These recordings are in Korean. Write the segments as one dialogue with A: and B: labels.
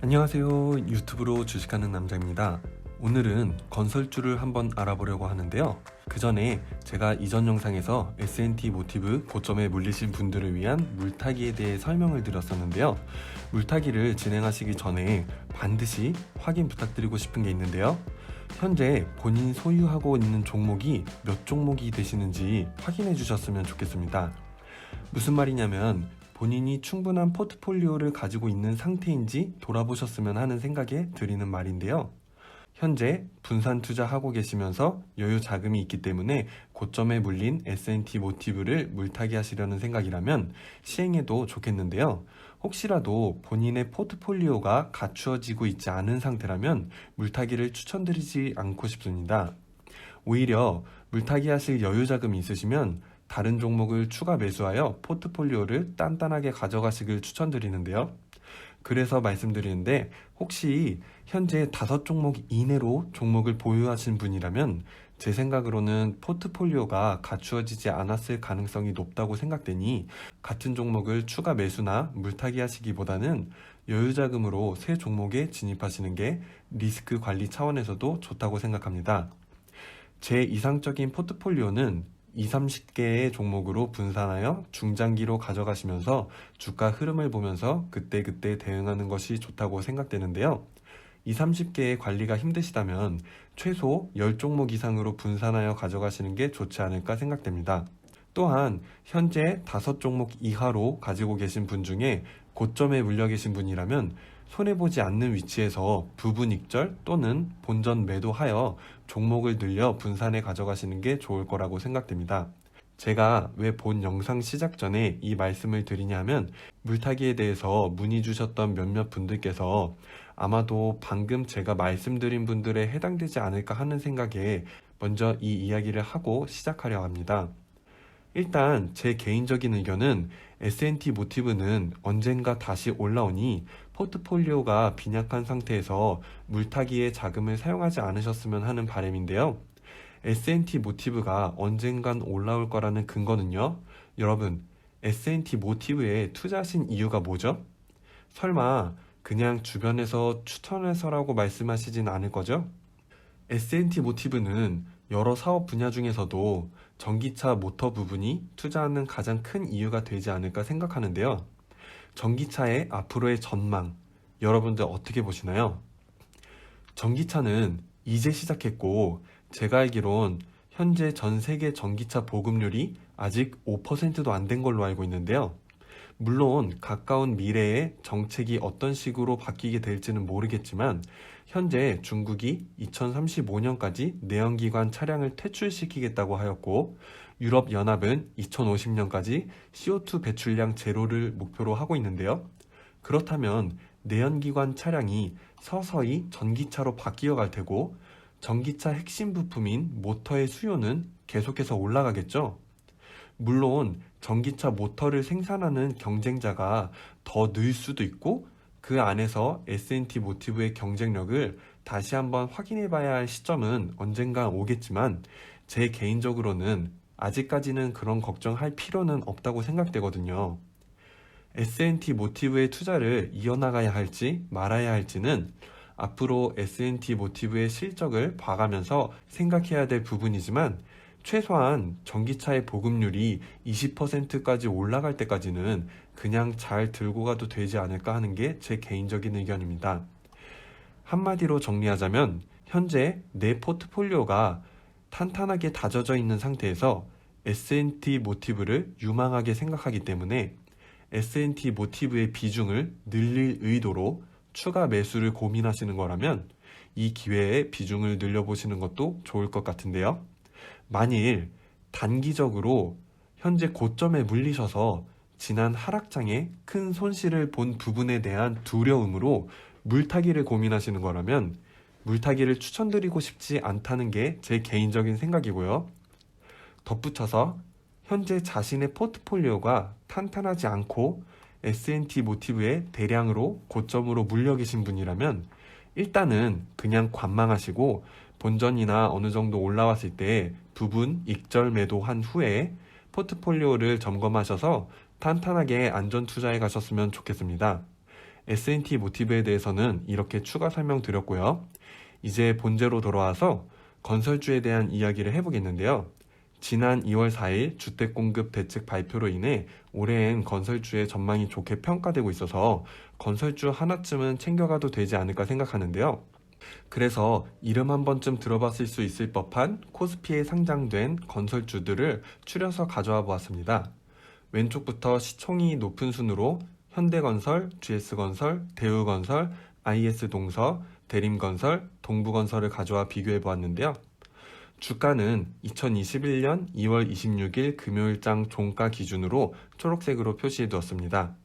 A: 안녕하세요. 유튜브로 주식하는 남자입니다. 오늘은 건설주를 한번 알아보려고 하는데요. 그 전에 제가 이전 영상에서 S&T 모티브 고점에 물리신 분들을 위한 물타기에 대해 설명을 드렸었는데요. 물타기를 진행하시기 전에 반드시 확인 부탁드리고 싶은 게 있는데요. 현재 본인이 소유하고 있는 종목이 몇 종목이 되시는지 확인해 주셨으면 좋겠습니다. 무슨 말이냐면 본인이 충분한 포트폴리오를 가지고 있는 상태인지 돌아보셨으면 하는 생각에 드리는 말인데요. 현재 분산 투자하고 계시면서 여유 자금이 있기 때문에 고점에 물린 S&T 모티브를 물타기 하시려는 생각이라면 시행해도 좋겠는데요. 혹시라도 본인의 포트폴리오가 갖추어지고 있지 않은 상태라면 물타기를 추천드리지 않고 싶습니다. 오히려 물타기 하실 여유 자금이 있으시면 다른 종목을 추가 매수하여 포트폴리오를 단단하게 가져가시길 추천드리는데요. 그래서 말씀드리는데 혹시 현재 5종목 이내로 종목을 보유하신 분이라면 제 생각으로는 포트폴리오가 갖추어지지 않았을 가능성이 높다고 생각되니 같은 종목을 추가 매수나 물타기 하시기보다는 여유자금으로 새 종목에 진입하시는 게 리스크 관리 차원에서도 좋다고 생각합니다. 제 이상적인 포트폴리오는 20, 30개의 종목으로 분산하여 중장기로 가져가시면서 주가 흐름을 보면서 그때그때 대응하는 것이 좋다고 생각되는데요. 20, 30개의 관리가 힘드시다면 최소 10종목 이상으로 분산하여 가져가시는 게 좋지 않을까 생각됩니다. 또한 현재 5종목 이하로 가지고 계신 분 중에 고점에 물려 계신 분이라면 손해보지 않는 위치에서 부분 익절 또는 본전 매도하여 종목을 늘려 분산해 가져가시는 게 좋을 거라고 생각됩니다. 제가 왜 본 영상 시작 전에 이 말씀을 드리냐면 물타기에 대해서 문의 주셨던 몇몇 분들께서 아마도 방금 제가 말씀드린 분들에 해당되지 않을까 하는 생각에 먼저 이 이야기를 하고 시작하려 합니다. 일단 제 개인적인 의견은 S&T 모티브는 언젠가 다시 올라오니 포트폴리오가 빈약한 상태에서 물타기에 자금을 사용하지 않으셨으면 하는 바람인데요. S&T 모티브가 언젠간 올라올 거라는 근거는요. 여러분, S&T 모티브에 투자하신 이유가 뭐죠? 설마 그냥 주변에서 추천해서라고 말씀하시진 않을 거죠? S&T 모티브는 여러 사업 분야 중에서도 전기차 모터 부분이 투자하는 가장 큰 이유가 되지 않을까 생각하는데요. 전기차의 앞으로의 전망, 여러분들 어떻게 보시나요? 전기차는 이제 시작했고, 제가 알기론 현재 전 세계 전기차 보급률이 아직 5%도 안 된 걸로 알고 있는데요. 물론 가까운 미래에 정책이 어떤 식으로 바뀌게 될지는 모르겠지만 현재 중국이 2035년까지 내연기관 차량을 퇴출시키겠다고 하였고 유럽연합은 2050년까지 CO2 배출량 제로를 목표로 하고 있는데요. 그렇다면 내연기관 차량이 서서히 전기차로 바뀌어 갈 테고 전기차 핵심 부품인 모터의 수요는 계속해서 올라가겠죠. 물론 전기차 모터를 생산하는 경쟁자가 더 늘 수도 있고 그 안에서 S&T 모티브의 경쟁력을 다시 한번 확인해 봐야 할 시점은 언젠가 오겠지만 제 개인적으로는 아직까지는 그런 걱정할 필요는 없다고 생각되거든요. S&T 모티브의 투자를 이어나가야 할지 말아야 할지는 앞으로 S&T 모티브의 실적을 봐가면서 생각해야 될 부분이지만 최소한 전기차의 보급률이 20%까지 올라갈 때까지는 그냥 잘 들고 가도 되지 않을까 하는 게 제 개인적인 의견입니다. 한마디로 정리하자면 현재 내 포트폴리오가 탄탄하게 다져져 있는 상태에서 S&T 모티브를 유망하게 생각하기 때문에 S&T 모티브의 비중을 늘릴 의도로 추가 매수를 고민하시는 거라면 이 기회에 비중을 늘려보시는 것도 좋을 것 같은데요. 만일 단기적으로 현재 고점에 물리셔서 지난 하락장에 큰 손실을 본 부분에 대한 두려움으로 물타기를 고민하시는 거라면 물타기를 추천드리고 싶지 않다는 게 제 개인적인 생각이고요. 덧붙여서 현재 자신의 포트폴리오가 탄탄하지 않고 S&T 모티브에 대량으로 고점으로 물려 계신 분이라면 일단은 그냥 관망하시고 본전이나 어느 정도 올라왔을 때 부분 익절 매도한 후에 포트폴리오를 점검하셔서 탄탄하게 안전 투자해 가셨으면 좋겠습니다. S&T 모티브에 대해서는 이렇게 추가 설명드렸고요. 이제 본제로 돌아와서 건설주에 대한 이야기를 해보겠는데요. 지난 2월 4일 주택공급 대책 발표로 인해 올해엔 건설주의 전망이 좋게 평가되고 있어서 건설주 하나쯤은 챙겨가도 되지 않을까 생각하는데요. 그래서 이름 한 번쯤 들어봤을 수 있을 법한 코스피에 상장된 건설주들을 추려서 가져와 보았습니다. 왼쪽부터 시총이 높은 순으로 현대건설, GS건설, 대우건설, IS동서, 대림건설, 동부건설을 가져와 비교해 보았는데요. 주가는 2021년 2월 26일 금요일장 종가 기준으로 초록색으로 표시해 두었습니다.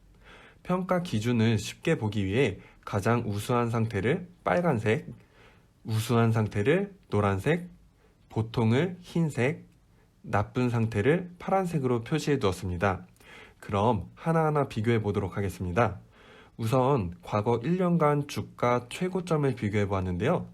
A: 평가 기준을 쉽게 보기 위해 가장 우수한 상태를 빨간색, 우수한 상태를 노란색, 보통을 흰색, 나쁜 상태를 파란색으로 표시해 두었습니다. 그럼 하나하나 비교해 보도록 하겠습니다. 우선 과거 1년간 주가 최고점을 비교해 보았는데요.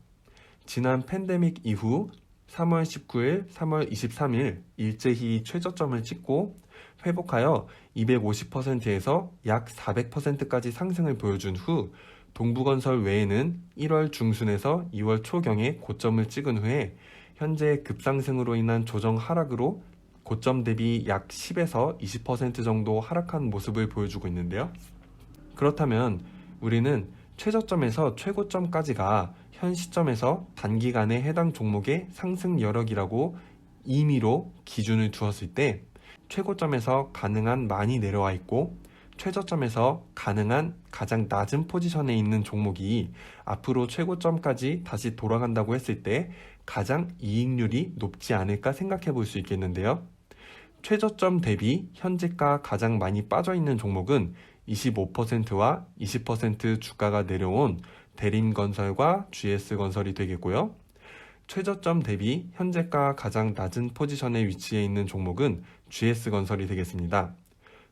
A: 지난 팬데믹 이후 3월 19일, 3월 23일 일제히 최저점을 찍고 회복하여 250%에서 약 400%까지 상승을 보여준 후 동부건설 외에는 1월 중순에서 2월 초경에 고점을 찍은 후에 현재 급상승으로 인한 조정 하락으로 고점 대비 약 10에서 20% 정도 하락한 모습을 보여주고 있는데요. 그렇다면 우리는 최저점에서 최고점까지가 현 시점에서 단기간에 해당 종목의 상승 여력이라고 임의로 기준을 두었을 때 최고점에서 가능한 많이 내려와 있고 최저점에서 가능한 가장 낮은 포지션에 있는 종목이 앞으로 최고점까지 다시 돌아간다고 했을 때 가장 이익률이 높지 않을까 생각해 볼 수 있겠는데요. 최저점 대비 현재가 가장 많이 빠져 있는 종목은 25%와 20% 주가가 내려온 대림건설과 GS건설이 되겠고요. 최저점 대비 현재가 가장 낮은 포지션에 위치해 있는 종목은 GS건설이 되겠습니다.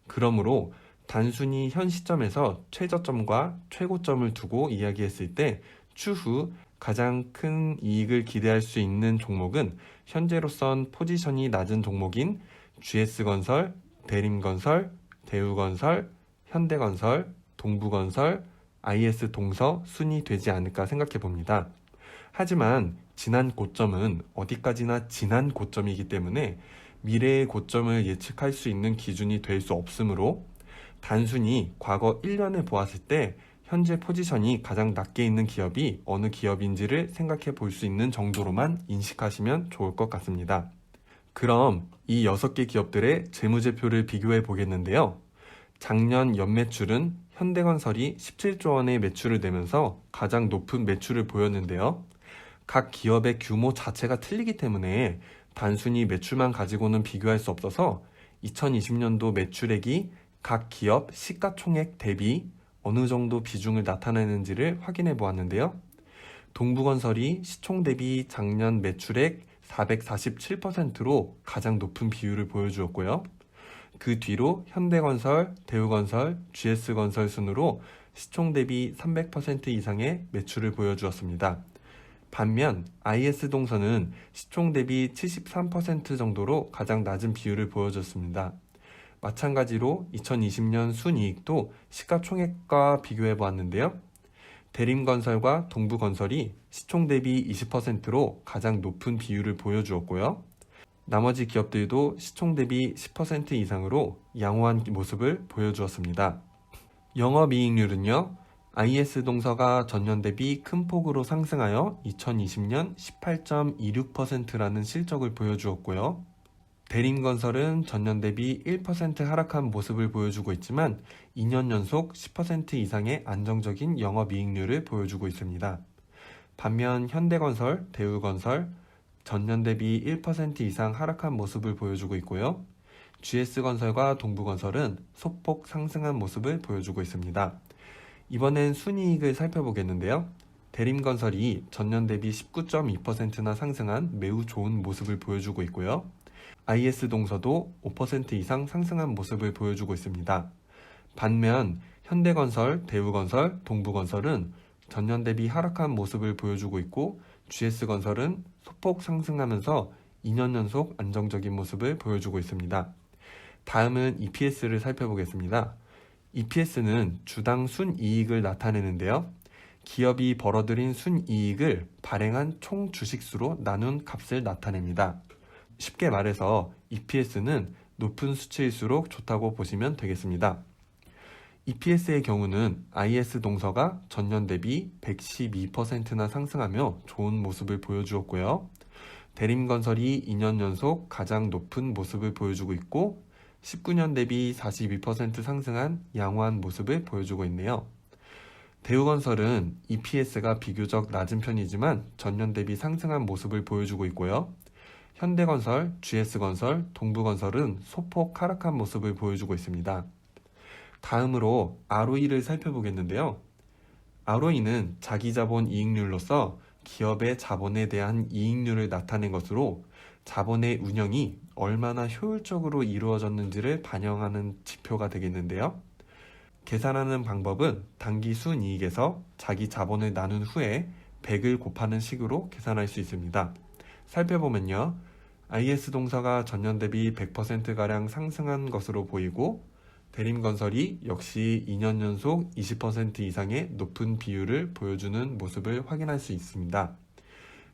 A: 그러므로 단순히 현 시점에서 최저점과 최고점을 두고 이야기했을 때 추후 가장 큰 이익을 기대할 수 있는 종목은 현재로선 포지션이 낮은 종목인 GS건설, 대림건설, 대우건설, 현대건설, 동부건설, IS동서 순이 되지 않을까 생각해 봅니다. 하지만 지난 고점은 어디까지나 지난 고점이기 때문에 미래의 고점을 예측할 수 있는 기준이 될 수 없으므로 단순히 과거 1년을 보았을 때 현재 포지션이 가장 낮게 있는 기업이 어느 기업인지를 생각해 볼 수 있는 정도로만 인식하시면 좋을 것 같습니다. 그럼 이 6개 기업들의 재무제표를 비교해 보겠는데요. 작년 연매출은 현대건설이 17조 원의 매출을 내면서 가장 높은 매출을 보였는데요. 각 기업의 규모 자체가 틀리기 때문에 단순히 매출만 가지고는 비교할 수 없어서 2020년도 매출액이 각 기업 시가총액 대비 어느 정도 비중을 나타내는지를 확인해 보았는데요. 동부건설이 시총 대비 작년 매출액 447%로 가장 높은 비율을 보여주었고요. 그 뒤로 현대건설, 대우건설, GS건설 순으로 시총 대비 300% 이상의 매출을 보여주었습니다. 반면 IS동서는 시총 대비 73% 정도로 가장 낮은 비율을 보여줬습니다. 마찬가지로 2020년 순이익도 시가총액과 비교해 보았는데요. 대림건설과 동부건설이 시총 대비 20%로 가장 높은 비율을 보여주었고요. 나머지 기업들도 시총 대비 10% 이상으로 양호한 모습을 보여주었습니다. 영업이익률은요. IS동서가 전년 대비 큰 폭으로 상승하여 2020년 18.26%라는 실적을 보여주었고요. 대림건설은 전년 대비 1% 하락한 모습을 보여주고 있지만 2년 연속 10% 이상의 안정적인 영업이익률을 보여주고 있습니다. 반면 현대건설, 대우건설, 전년 대비 1% 이상 하락한 모습을 보여주고 있고요. GS건설과 동부건설은 소폭 상승한 모습을 보여주고 있습니다. 이번엔 순이익을 살펴보겠는데요. 대림건설이 전년 대비 19.2%나 상승한 매우 좋은 모습을 보여주고 있고요. IS동서도 5% 이상 상승한 모습을 보여주고 있습니다. 반면 현대건설, 대우건설, 동부건설은 전년 대비 하락한 모습을 보여주고 있고 GS건설은 소폭 상승하면서 2년 연속 안정적인 모습을 보여주고 있습니다. 다음은 EPS를 살펴보겠습니다. EPS는 주당 순이익을 나타내는데요. 기업이 벌어들인 순이익을 발행한 총 주식수로 나눈 값을 나타냅니다. 쉽게 말해서 EPS는 높은 수치일수록 좋다고 보시면 되겠습니다. EPS의 경우는 IS 동서가 전년 대비 112%나 상승하며 좋은 모습을 보여주었고요. 대림건설이 2년 연속 가장 높은 모습을 보여주고 있고 19년 대비 42% 상승한 양호한 모습을 보여주고 있네요. 대우건설은 EPS가 비교적 낮은 편이지만 전년 대비 상승한 모습을 보여주고 있고요. 현대건설, GS건설, 동부건설은 소폭 하락한 모습을 보여주고 있습니다. 다음으로 ROE를 살펴보겠는데요. ROE는 자기자본 이익률로서 기업의 자본에 대한 이익률을 나타낸 것으로 자본의 운영이 얼마나 효율적으로 이루어졌는지를 반영하는 지표가 되겠는데요. 계산하는 방법은 단기 순이익에서 자기 자본을 나눈 후에 100을 곱하는 식으로 계산할 수 있습니다. 살펴보면요. IS 동사가 전년 대비 100%가량 상승한 것으로 보이고 대림건설이 역시 2년 연속 20% 이상의 높은 비율을 보여주는 모습을 확인할 수 있습니다.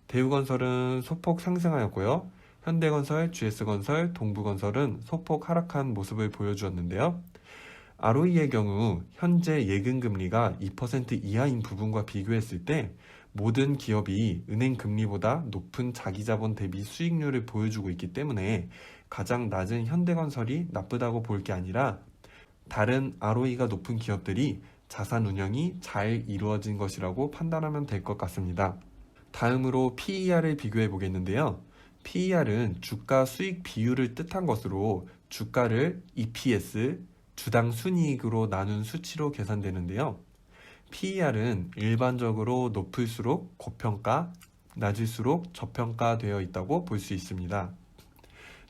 A: 대우건설은 소폭 상승하였고요. 현대건설, GS건설, 동부건설은 소폭 하락한 모습을 보여주었는데요. ROE의 경우 현재 예금금리가 2% 이하인 부분과 비교했을 때 모든 기업이 은행금리보다 높은 자기자본 대비 수익률을 보여주고 있기 때문에 가장 낮은 현대건설이 나쁘다고 볼 게 아니라 다른 ROE가 높은 기업들이 자산 운영이 잘 이루어진 것이라고 판단하면 될 것 같습니다. 다음으로 PER을 비교해 보겠는데요. PER은 주가 수익 비율을 뜻한 것으로 주가를 EPS, 주당 순이익으로 나눈 수치로 계산되는데요. PER은 일반적으로 높을수록 고평가, 낮을수록 저평가되어 있다고 볼 수 있습니다.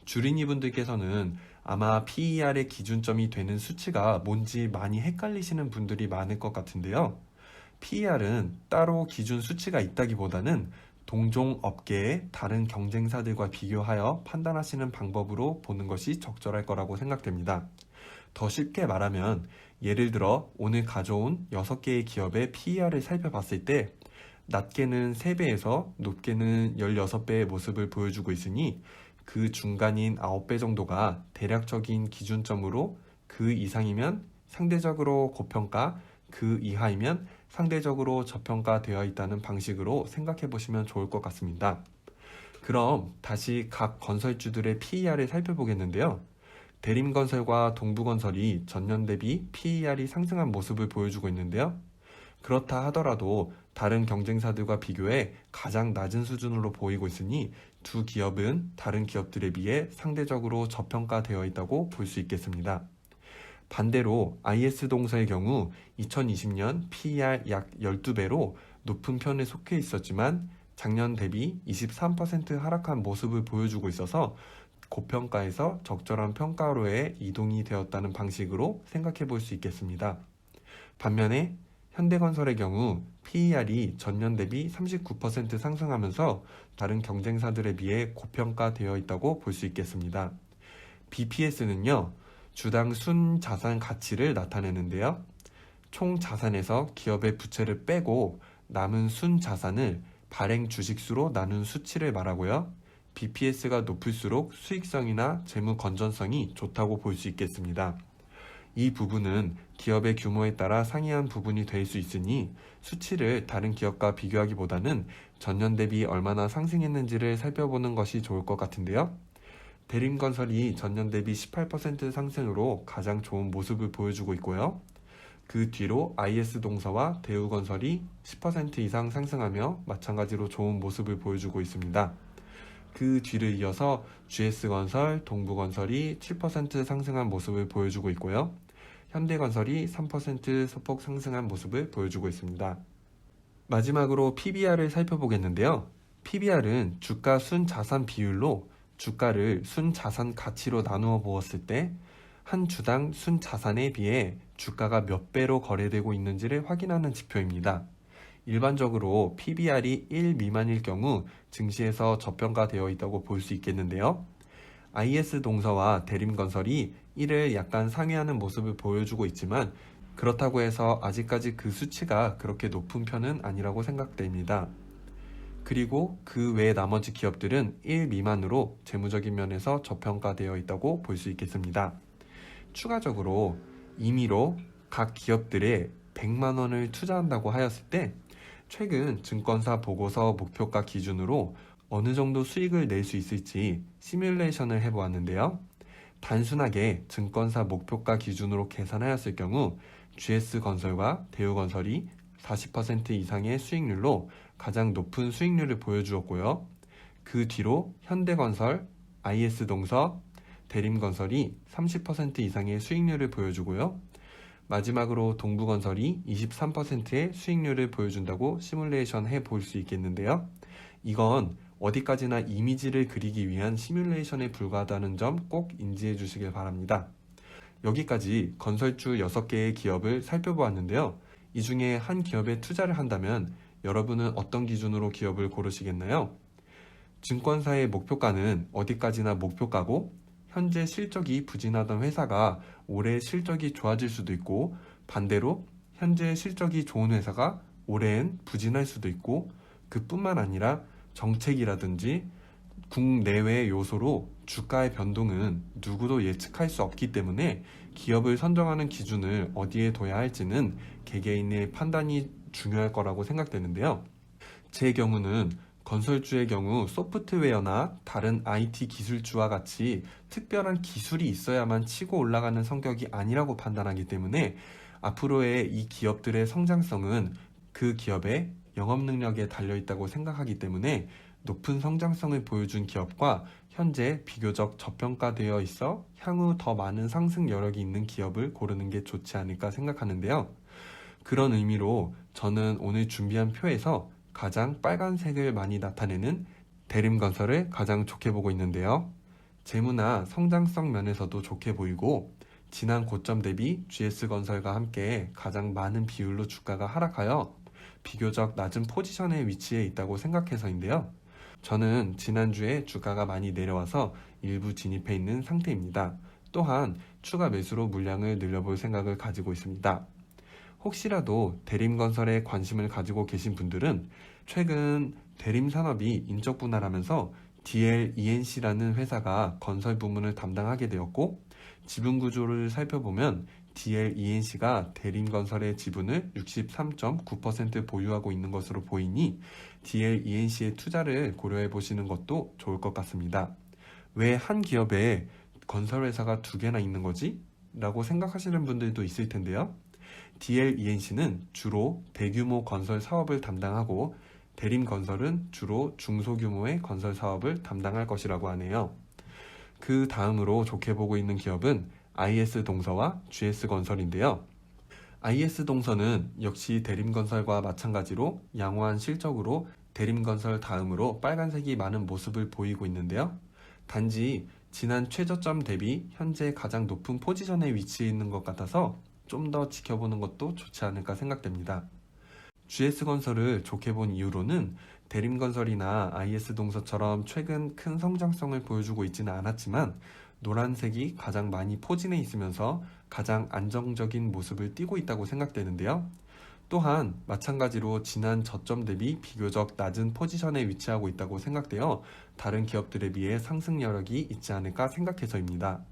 A: 주린이분들께서는 아마 PER의 기준점이 되는 수치가 뭔지 많이 헷갈리시는 분들이 많을 것 같은데요. PER은 따로 기준 수치가 있다기보다는 동종 업계의 다른 경쟁사들과 비교하여 판단하시는 방법으로 보는 것이 적절할 거라고 생각됩니다. 더 쉽게 말하면 예를 들어 오늘 가져온 6개의 기업의 PER을 살펴봤을 때 낮게는 3배에서 높게는 16배의 모습을 보여주고 있으니 그 중간인 9배 정도가 대략적인 기준점으로 그 이상이면 상대적으로 고평가, 그 이하이면 상대적으로 저평가되어 있다는 방식으로 생각해 보시면 좋을 것 같습니다. 그럼 다시 각 건설주들의 PER을 살펴보겠는데요. 대림건설과 동부건설이 전년 대비 PER이 상승한 모습을 보여주고 있는데요. 그렇다 하더라도 다른 경쟁사들과 비교해 가장 낮은 수준으로 보이고 있으니 두 기업은 다른 기업들에 비해 상대적으로 저평가되어 있다고 볼 수 있겠습니다. 반대로 IS 동서의 경우 2020년 PER 약 12배로 높은 편에 속해 있었지만 작년 대비 23% 하락한 모습을 보여주고 있어서 고평가에서 적절한 평가로의 이동이 되었다는 방식으로 생각해 볼 수 있겠습니다. 반면에 현대건설의 경우 PER이 전년 대비 39% 상승하면서 다른 경쟁사들에 비해 고평가되어 있다고 볼 수 있겠습니다. BPS는요, 주당 순자산 가치를 나타내는데요. 총 자산에서 기업의 부채를 빼고 남은 순자산을 발행 주식수로 나눈 수치를 말하고요. BPS가 높을수록 수익성이나 재무 건전성이 좋다고 볼 수 있겠습니다. 이 부분은 기업의 규모에 따라 상이한 부분이 될 수 있으니 수치를 다른 기업과 비교하기보다는 전년 대비 얼마나 상승했는지를 살펴보는 것이 좋을 것 같은데요. 대림건설이 전년 대비 18% 상승으로 가장 좋은 모습을 보여주고 있고요. 그 뒤로 IS 동서와 대우건설이 10% 이상 상승하며 마찬가지로 좋은 모습을 보여주고 있습니다. 그 뒤를 이어서 GS건설, 동부건설이 7% 상승한 모습을 보여주고 있고요. 현대건설이 3% 소폭 상승한 모습을 보여주고 있습니다. 마지막으로 PBR을 살펴보겠는데요. PBR은 주가 순자산 비율로 주가를 순자산 가치로 나누어 보았을 때 한 주당 순자산에 비해 주가가 몇 배로 거래되고 있는지를 확인하는 지표입니다. 일반적으로 PBR이 1 미만일 경우 증시에서 저평가되어 있다고 볼 수 있겠는데요. IS 동서와 대림건설이 이를 약간 상회하는 모습을 보여주고 있지만 그렇다고 해서 아직까지 그 수치가 그렇게 높은 편은 아니라고 생각됩니다. 그리고 그 외 나머지 기업들은 1 미만으로 재무적인 면에서 저평가되어 있다고 볼 수 있겠습니다. 추가적으로 임의로 각 기업들에 100만 원을 투자한다고 하였을 때 최근 증권사 보고서 목표가 기준으로 어느 정도 수익을 낼 수 있을지 시뮬레이션을 해보았는데요. 단순하게 증권사 목표가 기준으로 계산하였을 경우 GS건설과 대우건설이 40% 이상의 수익률로 가장 높은 수익률을 보여주었고요. 그 뒤로 현대건설, IS동서, 대림건설이 30% 이상의 수익률을 보여주고요. 마지막으로 동부건설이 23%의 수익률을 보여준다고 시뮬레이션 해볼 수 있겠는데요. 이건 어디까지나 이미지를 그리기 위한 시뮬레이션에 불과하다는 점 꼭 인지해 주시길 바랍니다. 여기까지 건설주 6개의 기업을 살펴보았는데요. 이 중에 한 기업에 투자를 한다면 여러분은 어떤 기준으로 기업을 고르시겠나요? 증권사의 목표가는 어디까지나 목표가고 현재 실적이 부진하던 회사가 올해 실적이 좋아질 수도 있고 반대로 현재 실적이 좋은 회사가 올해엔 부진할 수도 있고 그뿐만 아니라 정책이라든지 국내외 요소로 주가의 변동은 누구도 예측할 수 없기 때문에 기업을 선정하는 기준을 어디에 둬야 할지는 개개인의 판단이 중요할 거라고 생각되는데요. 제 경우는 건설주의 경우 소프트웨어나 다른 IT 기술주와 같이 특별한 기술이 있어야만 치고 올라가는 성격이 아니라고 판단하기 때문에 앞으로의 이 기업들의 성장성은 그 기업의 영업 능력에 달려있다고 생각하기 때문에 높은 성장성을 보여준 기업과 현재 비교적 저평가되어 있어 향후 더 많은 상승 여력이 있는 기업을 고르는 게 좋지 않을까 생각하는데요. 그런 의미로 저는 오늘 준비한 표에서 가장 빨간색을 많이 나타내는 대림건설을 가장 좋게 보고 있는데요. 재무나 성장성 면에서도 좋게 보이고 지난 고점 대비 GS건설과 함께 가장 많은 비율로 주가가 하락하여 비교적 낮은 포지션에 위치해 있다고 생각해서인데요. 저는 지난주에 주가가 많이 내려와서 일부 진입해 있는 상태입니다. 또한 추가 매수로 물량을 늘려볼 생각을 가지고 있습니다. 혹시라도 대림건설에 관심을 가지고 계신 분들은 최근 대림산업이 인적 분할하면서 DLENC라는 회사가 건설 부문을 담당하게 되었고 지분 구조를 살펴보면 DLENC가 대림건설의 지분을 63.9% 보유하고 있는 것으로 보이니 DLENC의 투자를 고려해 보시는 것도 좋을 것 같습니다. 왜 한 기업에 건설회사가 2개나 있는 거지? 라고 생각하시는 분들도 있을 텐데요. DLENC는 주로 대규모 건설 사업을 담당하고 대림건설은 주로 중소규모의 건설 사업을 담당할 것이라고 하네요. 그 다음으로 좋게 보고 있는 기업은 IS동서와 GS건설인데요. IS동서는 역시 대림건설과 마찬가지로 양호한 실적으로 대림건설 다음으로 빨간색이 많은 모습을 보이고 있는데요. 단지 지난 최저점 대비 현재 가장 높은 포지션에 위치해 있는 것 같아서 좀 더 지켜보는 것도 좋지 않을까 생각됩니다. GS건설을 좋게 본 이유로는 대림건설이나 IS동서처럼 최근 큰 성장성을 보여주고 있지는 않았지만 노란색이 가장 많이 포진해 있으면서 가장 안정적인 모습을 띠고 있다고 생각되는데요. 또한 마찬가지로 지난 저점 대비 비교적 낮은 포지션에 위치하고 있다고 생각되어 다른 기업들에 비해 상승 여력이 있지 않을까 생각해서입니다.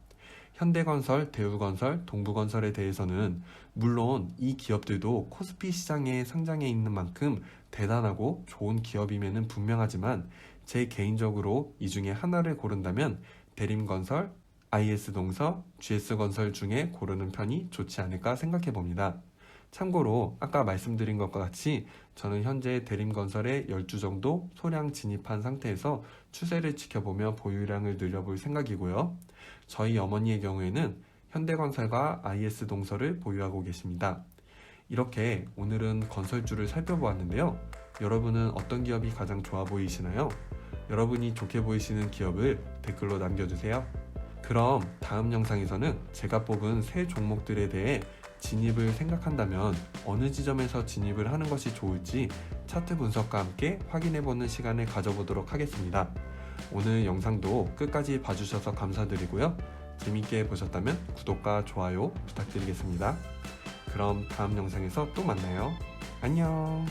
A: 현대건설, 대우건설, 동부건설에 대해서는 물론 이 기업들도 코스피 시장에 상장해 있는 만큼 대단하고 좋은 기업임에는 분명하지만 제 개인적으로 이 중에 하나를 고른다면 대림건설, IS동서, GS건설 중에 고르는 편이 좋지 않을까 생각해 봅니다. 참고로 아까 말씀드린 것과 같이 저는 현재 대림건설에 10주 정도 소량 진입한 상태에서 추세를 지켜보며 보유량을 늘려볼 생각이고요. 저희 어머니의 경우에는 현대건설과 IS동서를 보유하고 계십니다. 이렇게 오늘은 건설주를 살펴보았는데요. 여러분은 어떤 기업이 가장 좋아 보이시나요? 여러분이 좋게 보이시는 기업을 댓글로 남겨주세요. 그럼 다음 영상에서는 제가 뽑은 새 종목들에 대해 진입을 생각한다면 어느 지점에서 진입을 하는 것이 좋을지 차트 분석과 함께 확인해보는 시간을 가져보도록 하겠습니다. 오늘 영상도 끝까지 봐주셔서 감사드리고요. 재밌게 보셨다면 구독과 좋아요 부탁드리겠습니다. 그럼 다음 영상에서 또 만나요. 안녕.